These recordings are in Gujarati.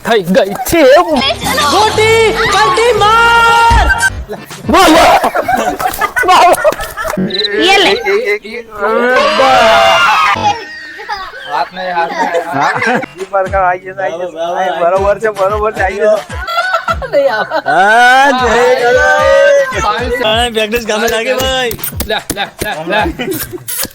થઈ ગઈ છે મોટી પલટી માર ये ले હાથ નહીં હાથ બરોબર છે બરોબર છે આવી જશે પ્રેક્ટિસ કામે લાગે ભાઈ લે લે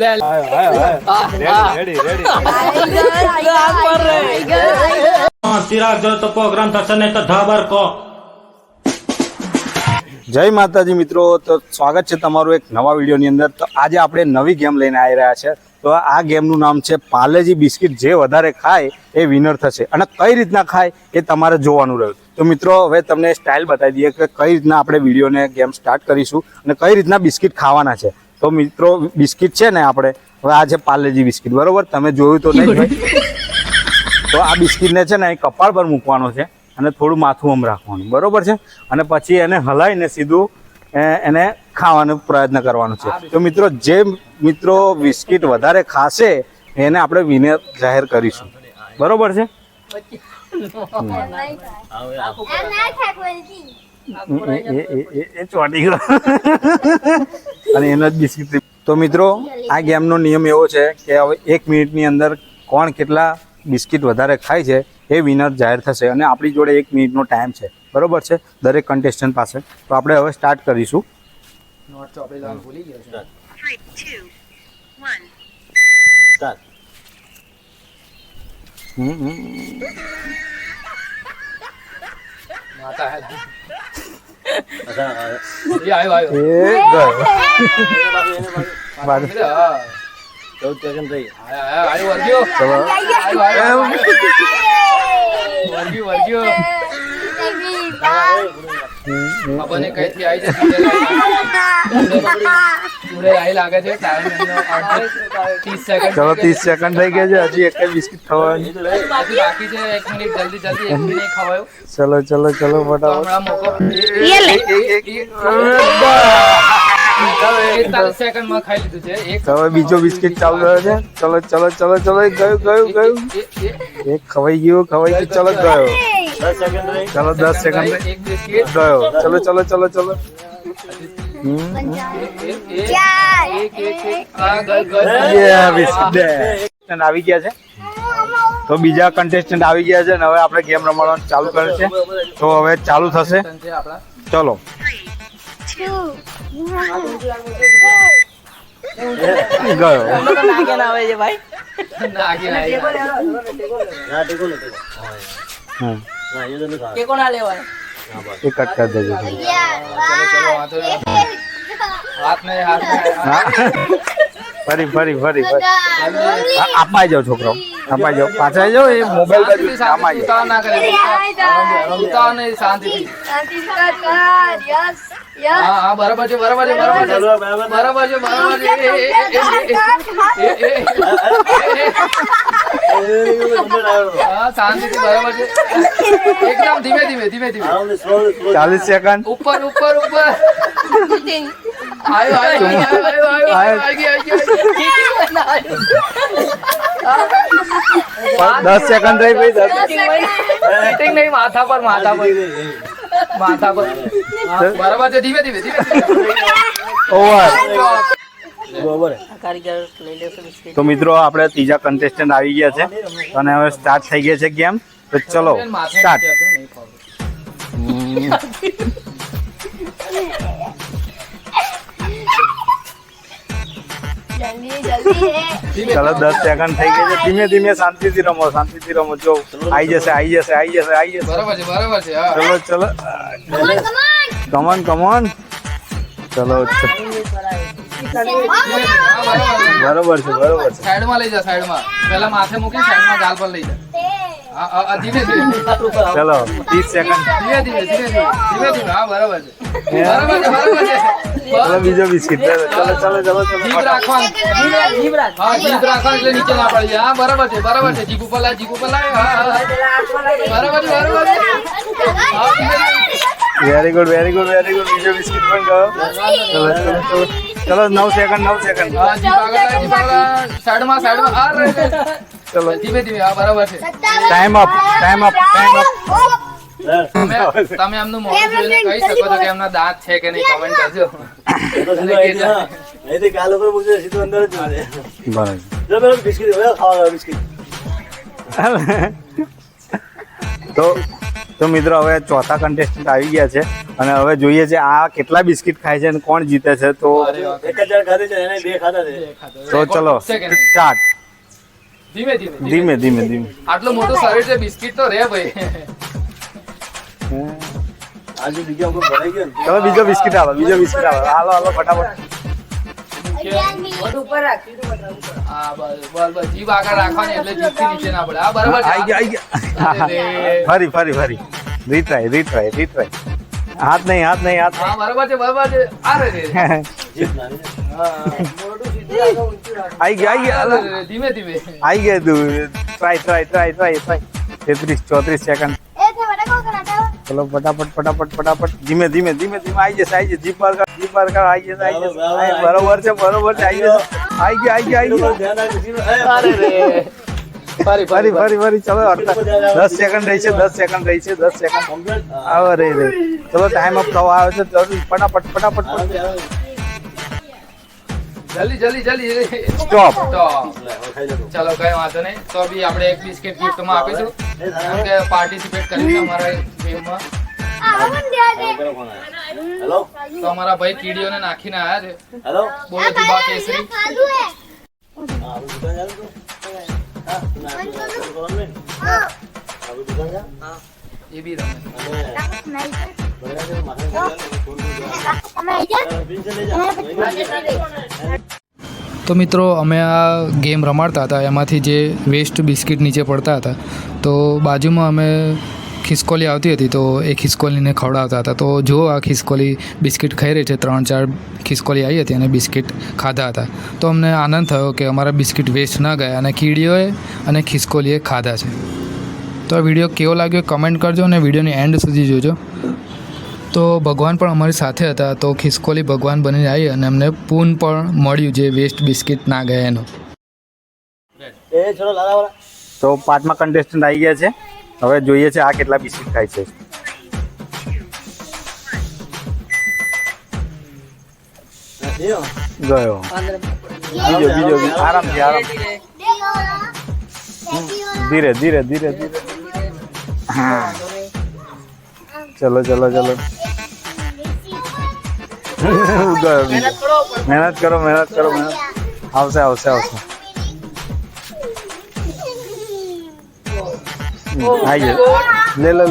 લે લે રેડી રેડી ચિરાગ જો તો પ્રોગ્રામ થશે નહીં તો ધાબર કો. જય માતાજી મિત્રો, તો સ્વાગત છે તમારું એક નવા વિડીયોની અંદર. તો આજે આપણે નવી ગેમ લઈને આવી રહ્યા છે. તો આ ગેમનું નામ છે પાર્લેજી બિસ્કિટ. જે વધારે ખાય એ વિનર થશે, અને કઈ રીતના ખાય એ તમારે જોવાનું રહ્યું. તો મિત્રો હવે તમને સ્ટાઇલ બતાવી દઈએ કે કઈ રીતના આપણે વિડીયોને ગેમ સ્ટાર્ટ કરીશું અને કઈ રીતના બિસ્કિટ ખાવાના છે. તો મિત્રો બિસ્કિટ છે ને આપણે હવે આ છે પાર્લેજી બિસ્કિટ, બરોબર? તમે જોયું તો નહીં ભાઈ? તો આ બિસ્કિટને છે ને અહીં કપાળ પર મૂકવાનો છે અને થોડું માથું આમ રાખવાનું, બરોબર છે? અને પછી એને હલાવીને સીધું એને ખાવાનો પ્રયત્ન કરવાનો છે. તો મિત્રો જે મિત્રો બિસ્કિટ વધારે ખાશે એને આપણે વિનર જાહેર કરીશું, બરોબર છે? એ ચોટી ગયો અને એનો જ બિસ્કિટ. તો મિત્રો આ ગેમનો નિયમ એવો છે કે હવે 1 મિનિટની અંદર કોણ કેટલા બિસ્કિટ વધારે ખાય છે એ વિનર જાહેર થશે. અને આપણી જોડે 1 મિનિટનો ટાઈમ છે, બરોબર છે, દરેક કન્ટેસ્ટન્ટ પાસે. તો આપણે હવે સ્ટાર્ટ કરીશું. નોટ ચોપડી લાવવાનું ભૂલી ગયો છે. 3, 2, 1 સ્ટાર્ટ. માતા હે એ આયો આયો એ ગયો. હા 14 સેકન્ડ થઈ. આયો વર્ગ્યો ચલો આયો વર્ગ્યો બાબાને કઈથી આવી છે પૂરે આઈ લાગે છે. ટાઈમ એનો 30 સેકન્ડ. ચલો 30 સેકન્ડ થઈ ગયા છે. હજી એક જ બિસ્કિટ ખાવાનું. હજી બાકી છે. 1 મિનિટ જલ્દી જલ્દી. 1 મિનિટ ખવાયો ચલો ચલો ચલો તો ફટાફટ. હમણાં મોકો ये ले 41 સેકન્ડમાં ખાઈ લીધું છે. હવે બીજો બિસ્કિટ ચાલુ રહ્યો છે. ચલો ચલો ચલો ચલો ગયું ગયું ગયું. એક ખવાઈ ગયું ખવાઈ ગયું. ચલો ગયો. 10 સેકન્ડ રહી. ચલો 10 સેકન્ડ રહી. એક બિસ્કિટ ગયો. ચલો ચલો ચલો ચલો. કન્ટેસ્ટન્ટ આવી ગયા છે. તો બીજા કન્ટેસ્ટન્ટ આવી ગયા છે અને હવે આપણે ગેમ રમાડવાનું ચાલુ કરે છે. તો હવે ચાલુ થશે. ચલો. 2 ગયો. હમ. એ કટ કરી દેજો. હાથ નહીં હાથ હા ફરી ફરી ફરી ફરી આપાઈ જાઓ છોકરાઓ, આપાઈ જાઓ, પાછા જાઓ. એ મોબાઈલ બાજુ આમાં જાઓ. ના કરે ઉતાવળ નહીં, શાંતિથી. હા હા બરાબર છે બરાબર છે બરાબર છે બરાબર છે બરાબર છે. હા શાંતિથી બરાબર છે. એકદમ ધીમે ધીમે ધીમે ધીમે. 40 સેકન્ડ. ઉપર ઉપર ઉપર. આયો આયો આયો આયો આયો 10 સેકન્ડ રહી ભાઈ. 10 મીટિંગ નહીં, માથા પર માથા પર માથા પર. બરાબર છે ધીમે ધીમે ધીમે ઓવર. તો મિત્રો આપણે ત્રીજા કન્ટેસ્ટન્ટ આવી ગયા છે અને હવે સ્ટાર્ટ થઈ ગયા છે ગેમ. તો ચલો સ્ટાર્ટ. ચલો 10 સેકન્ડ થઈ ગયા છે. ધીમે ધીમે શાંતિથી રમો, શાંતિથી રમો. જો આવી જશે આવી જશે આવી જશે આવી જશે. બરાબર છે બરાબર છે. હા ચલો ચલો કમોન કમોન. ચલો બરોબર છે બરોબર છે. સાઈડમાં લઈ જા સાઈડમાં. પહેલા માથે મૂકી સાઈડમાં ગાલ પર લઈ જા. હા ધીમે ધીમે ચલો 30 સેકન્ડ. ધીમે ધીમે ધીમે ધીમે ધીમે. હા બરાબર છે બરાબર છે બરાબર છે. ચલો બીજો બિસ્કિટ. ચલો ચલો ચલો ચલો. જીભ રાખવાનું. હા જીભ રાખવાનું એટલે નીચે ના પડી જાય. હા બરાબર છે બરાબર છે. જીભ ઉપર લાય જીભ ઉપર લાય. હા બરાબર છે બરાબર છે. હા very good very good very good. બીજો બિસ્કિટ પણ ગયો. ચલો ચલો ચલો. ચલો 9 સેકન્ડ 9 સેકન્ડ. જીભ આગળ લાય જીભ આગળ. સાઈડમાં સાઈડમાં. હા ચલો ધીમે ધીમે હા બરાબર છે ટાઈમ અપ તમે એમનું મોઢું જોઈને કહી શકો છો કે એમના દાંત છે કે નહીં કમેન્ટ કરજો અને કહેજો. બરાબર તો મિત્રો હવે ચોથા કન્ટેસ્ટન્ટ આવી ગયા છે અને હવે જોઈએ છે આ કેટલા બિસ્કિટ ખાય છે અને કોણ જીતે છે તો ચલો છે કે નહીં? સ્ટાર્ટ ધીમે ધીમે ધીમે આટલું મોટું શરીર છે બિસ્કિટ તો રે ભાઈ ચલો બીજો બિસ્કિટ હાલો ફટાફટ હા બસ જીભ આગળ રાખવાની એટલે જીભથી નીચે ના પડે હા બરાબર છે. આઈ ગયા અરે રે. ફરી રીટ્રાય હાથ નહીં હા બરાબર છે અરે રે. આઈ ગયા અરે રે, ધીમે ધીમે આઈ ગયા તું ટ્રાય 33 34 સેકન્ડ ચલો ફટાફટ ધીમે આઈ જશે જીપ પર કર આઈ જશે બરોબર છે આઈ ગયા અરે રે ફરી ફરી ચલો 10 સેકન્ડ રહી છે 10 સેકન્ડ અરે રે ચલો ટાઈમ અપ થવા આવ્યો છે ફટાફટ જલ્દી સ્ટોપ ચલો કઈ વાંધો નહીં તો બી આપણે એક બિસ્કિટ ગિફ્ટમાં આપીશું કેમ કે પાર્ટિસિપેટ કરીને અમારા ગેમમાં તો અમારા ભાઈ કીડીઓને નાખીને આવ્યા છે બોલો જીબા કેસરી એ બી રમે તો મિત્રો અમે આ ગેમ રમાડતા હતા એમાંથી જે વેસ્ટ બિસ્કિટ નીચે પડતા હતા તો બાજુમાં અમે ખિસકોલી આવતી હતી તો એ ખિસકોલીને ખવડાવતા હતા તો જો આ ખિસકોલી બિસ્કિટ ખાઈ રહી છે 3-4 ખિસકોલી આવી હતી અને બિસ્કિટ ખાધા હતા તો અમને આનંદ થયો કે અમારા બિસ્કિટ વેસ્ટ ના ગયા અને કીડીઓએ અને ખિસકોલીએ ખાધા છે તો આ વિડીયો કેવો લાગ્યો કમેન્ટ કરજો અને વિડીયોની એન્ડ સુધી જોજો તો ભગવાન પણ અમારી સાથે હતા તો ખિસકોલી ભગવાન બનીને આવી અને અમને પૂન પણ મળ્યું જે વેસ્ટ બિસ્કિટ ના ગયા એનો તો પાંચમા કન્ટેસ્ટન્ટ આવી ગયા છે હવે જોઈએ છે આ કેટલા બિસ્કિટ ખાય છે ગયો બીજો આરામથી ધીરે હા ચલો ગયો મહેનત કરો આવશે આઈ લે લો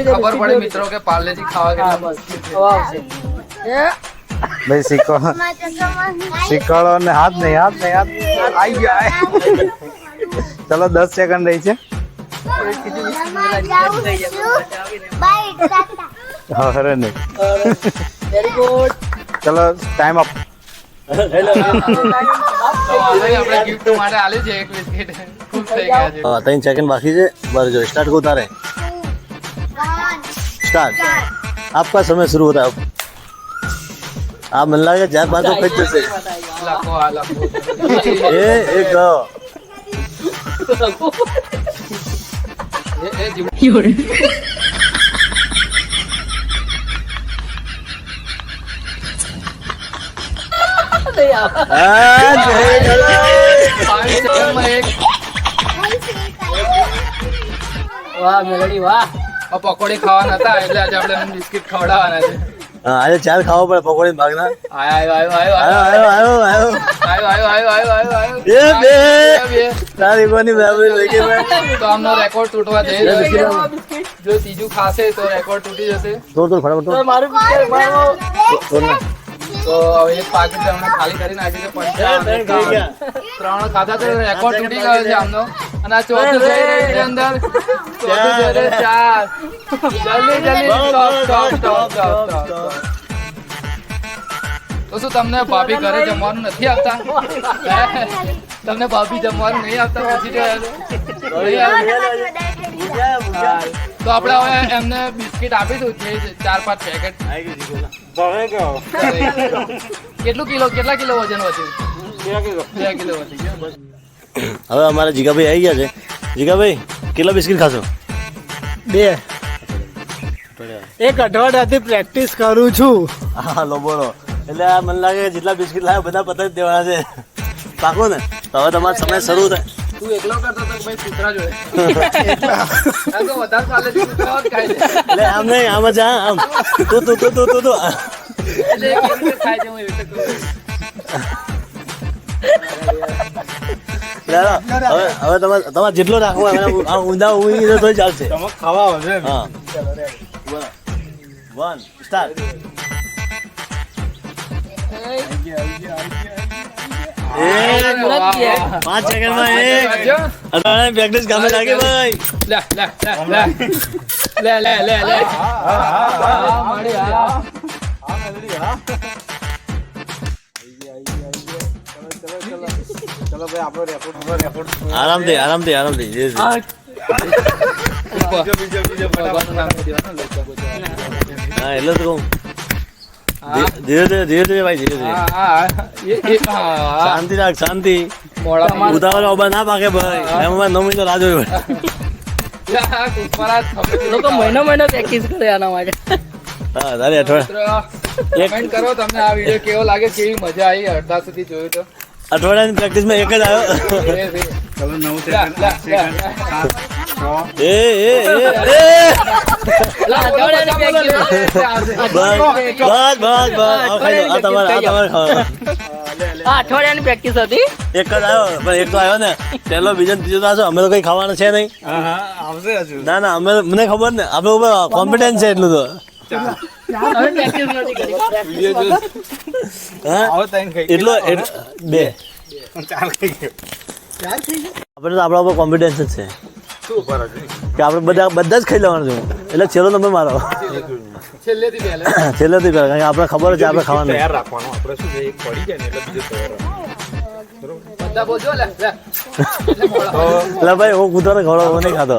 ખબર પડે મિત્રો કે પાર્લેજી ખાવા કેટલા ભાઈ શીખવાડો ને હાથ નહીં આઈ ગયા ચલો 10 સેકન્ડ રહી છે અરે નહીં ચલો ટાઈમ અપ આપણે ગિફ્ટ માટે આલ્યું છે એક બિસ્કિટ ખુશ થઈ ગયા છે 3 सेकंड बाकी है बर जो स्टार्ट को उतारे स्टार्ट आपका समय शुरू होता है अब आप मिल लगा 4-5 तो फिट जैसे લખો ये एक એ જીવ પાણી સેકન્ડમાં એક પકોડી ખાવાના હતા એટલે આજે આપણે એમને બિસ્કિટ ખવડાવવાના છે આજે 4 ખાવા પડે પકોડી ભાગના આયો ये बे तारी कोनी बराबर लेके मैं તો આમનો રેકોર્ડ તૂટવા જઈ રહ્યો છે જો ત્રીજું ખાશે તો રેકોર્ડ તૂટી જશે तोड़ फटाफट तोड़ तोड़ना તો હવે એક પાકીટ અમને ખાલી કરી નાખી છે 3 ખાધા તો રેકોર્ડ તૂટી ગયો છે આમનો અને આ ચોથું જઈ રહ્યું છે અંદર ચોથું જઈ રહ્યું 4 જલ્દી સ્ટોપ તો શું તમને ભાભી ઘરે જમવાનું નથી આપતા તમને ભાભી જમવાનું નહીં આપતા પૂછી જોયા તો આપણે હવે એમને બિસ્કિટ આપીશું જે 4-5 પેકેટ. કેટલા કિલો વજન વધ્યું? 2 કિલો વધી ગયો. બસ. હવે અમારા જીગાભાઈ આવી ગયા છે. જીગાભાઈ કેટલા બિસ્કિટ ખાશો? 2 એક અઠવાડિયાથી પ્રેક્ટિસ કરું છું. હા લો બોલો. એટલે આ મને લાગે કે જેટલા બિસ્કિટ લાવે બધા પતાવી જ દેવાના છે. પાકો ને? તો હવે તમારો સમય શરૂ થાય. તું એકલો કરતો તો ભાઈ કૂતરા જોડે. આ તો વધારે ચાલે છે, કૂતરાઓ જ ખાય છે. એટલે આમ નહીં, આમ જ હા, આમ તું એટલે એ કેવી રીતે ખાય છે હું એવી રીતે કહું. હવે તમારે જેટલો રાખવો હોય આ ઊંધા ઊંઘી તો ચાલશે. તમે ખાવા આવશે હા 1 સ્ટાર્ટ. વાહ. 5 સેકન્ડમાં એક. પ્રેક્ટિસ કામે લાગે ભાઈ. લે મારી ચલો ભાઈ આપણો રેકોર્ડ આરામથી આરામથી આરામથી જે છે. ભગવાનનું નામ નહીં દેવાનું, લોકો બધા. હા એટલે તો કહું ધીરે ધીરે ધીરે ધીરે ભાઈ ધીરે ધીરે શાંતિ રાખ શાંતિ. મોડા ઉતાવળ ઓબા ના પાકે ભાઈ. એમાં 9 મિનિટ રાહ જોઈ. લોકો મહિનો પ્રેક્ટિસ કરે આના માટે. હા તારે અઠવાડિયા કમેન્ટ કરો તમને આ વિડીયો કેવો લાગે, કેવી મજા આવી અડધા સુધી જોયું તો. અઠવાડિયાની પ્રેક્ટિસમાં એક જ આવ્યો. ચલો 9 લે, લે, લે. એ અઠવાડિયાની પ્રેક્ટિસ હતી. એક જ આવ્યો પણ એક તો આવ્યો ને પેલો બીજો ત્રીજો તો આવશે. અમે તો કઈ ખાવાનું છે નહીં. આવશે હજુ. ના ના અમે મને ખબર ને આપણે ઉપર કોમ્પિટન્સ છે એટલું તો. હવે પ્રેક્ટિસ નથી કરી. હા આવો તઈને ખાઈ એટલો 2 ચાલ ખાઈ ગયો. આપણે તો આપણા ઉપર કોન્ફિડન્સ જ છે શું ફરક છે? કે આપણે બધા જ ખાઈ લેવાનું છે. એટલે છેલ્લો નંબર મારો છેલ્લેથી પહેલે. છેલ્લેથી પહેલા કારણ કે આપણે ખબર છે આપણે ખાવાનું. તૈયાર રાખવાનું આપણે શું છે એક પડી જાય ને એટલે બીજું તૈયાર રાખવાનું. બધા બોલજો લે. એટલે ભાઈ હું કૂતરાને ખવડાવું નહીં ખાતો.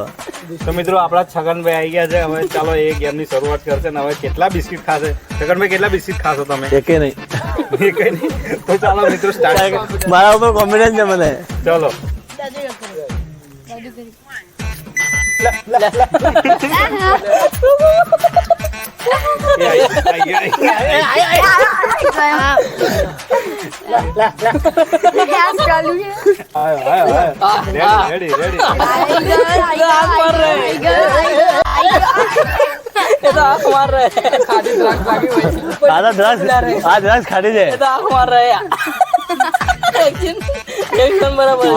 તો મિત્રો આપણા છગનભાઈ આવી ગયા છે. હવે ચાલો એ ગેમની શરૂઆત કરશે ને હવે કેટલા બિસ્કિટ ખાશે છગનભાઈ? કેટલા બિસ્કિટ ખાશો તમે? એકે નહીં. એકય નહીં. તો ચાલો મિત્રો સ્ટાર્ટ. મારા ઉપર કોન્ફિડન્સ છે મને. ચલો રેડી રેડી ખાધી દ્રાક્ષ લાગી હોય છે. આ દ્રાક્ષ ખાટી છે.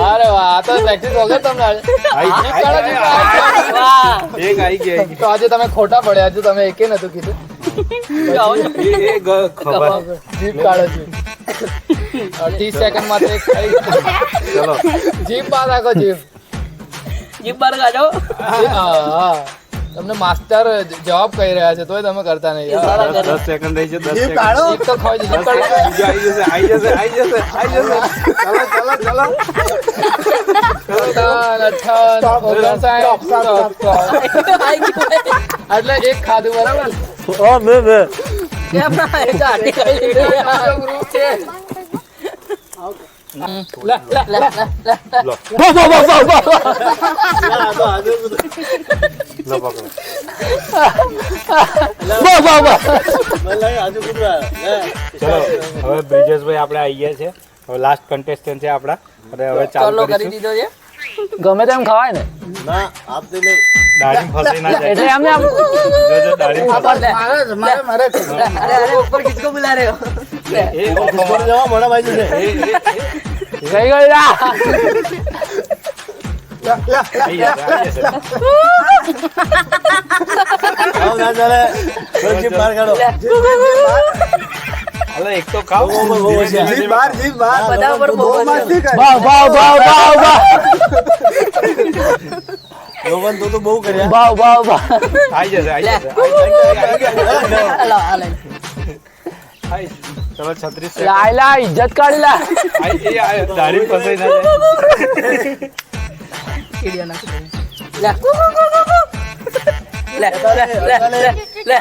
અરે વાહ, આ તો પ્રેક્ટિસ વગર તમને એક આવી ગઈ તો આજે તમે ખોટા પડ્યા, હજુ તમે એકે નતું કીધું. ખબર. જીભ કાઢો છો. 30 સેકન્ડમાં તો એક ખાઈ. ચલો જીભ બહાર રાખો, જીભ. જીભ બહાર કાઢો. હા. તમને માસ્ટર જવાબ કહી રહ્યા છે તોય તમે કરતા નહીં યાર. 10 સેકન્ડ રહી છે. 10 સેકન્ડ. એક તો ખવાઈ જશે. બીજું આવી જશે. ચલો ચલો ચલો. 58 એટલે એક ખાધું બરાબર. ઓ બે કેમ ના એક આટી ખાઈ લીધી. આ ગ્રુપ છે. લે લે લે લો પકડો. ચલો હવે બ્રિજેશભાઈ આપણે આવી ગયા છે. હવે લાસ્ટ કન્ટેસ્ટન્ટ છે આપણા. અને હવે ચાલુ ચાલો કરી કરીશું. દીધો છે. ગમે તેમ ખવાય ને. ના આપતી નહીં. દાઢી ફસાઈ ના જાય. એટલે એમને આમ જોજો દાઢી ફસાય. મારે અરે ઉપર કિસકો બુલા રહ્યો. ખબર જવા મોડા ભાઈ છે. ગઈ ગઈ રા. આવી જશે. આવ ના ચાલે. કોઈ બહાર કાઢો. હવે એક તો ખાવ. બધા ઉપર બહુ લોકોને તો બહુ કર્યા. આવી જશે. આવી જશે. ચલો 36 સેકન્ડ. લાયલા ઇજ્જત કાઢી લા. દાઢી ફસાઈ ના જાય. લે લે લે લે લે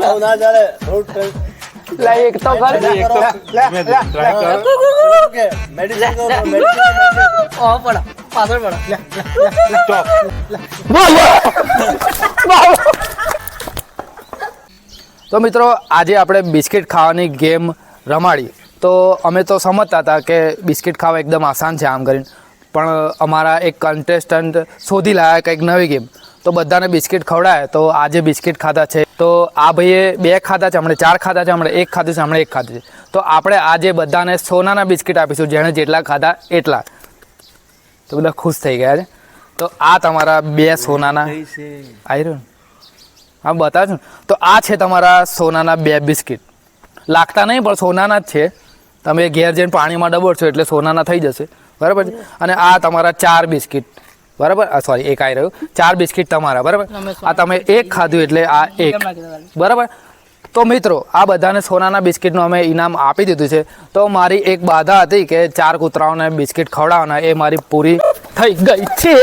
આવું ના ચાલે થોડું લે એક તો કર મેડિસિન ઓ પડ પાછળ પડ તો મિત્રો આજે આપણે બિસ્કિટ ખાવાની ગેમ રમાડી. તો અમે તો સમજતા હતા કે બિસ્કિટ ખાવા એકદમ આસાન છે આમ કરીને, પણ અમારા એક કન્ટેસ્ટન્ટ શોધી લાયા કંઈક નવી ગેમ. તો બધાને બિસ્કિટ ખવડાય. તો આજે બિસ્કિટ ખાધા છે. તો આ ભાઈએ 2 ખાધા છે, હમણે 4 ખાધા છે, હમણે 1 ખાધું છે, હમણે 1 ખાધું છે. તો આપણે આજે બધાને સોનાના બિસ્કિટ આપીશું, જેણે જેટલા ખાધા એટલા. તો બધા ખુશ થઈ ગયા છે. તો આ તમારા 2 સોનાના આવી રહ્યું. હા બતાવું છું. તો આ છે તમારા સોનાના 2 બિસ્કિટ. લાગતા નહીં પણ સોનાના જ છે. તમે ઘેર જઈને પાણીમાં ડબોળશો એટલે સોનાના થઈ જશે, બરાબર છે. અને આ તમારા 4 બિસ્કિટ, બરાબર, સોરી 1 આવી રહ્યું. 4 બિસ્કિટ તમારા, બરાબર. આ તમે 1 ખાધું એટલે આ 1, બરાબર. તો મિત્રો આ બધાને સોનાના બિસ્કિટનું અમે ઇનામ આપી દીધું છે. તો મારી એક બાધા હતી કે 4 કૂતરાઓને બિસ્કિટ ખવડાવવાના, એ મારી પૂરી થઈ ગઈ છે.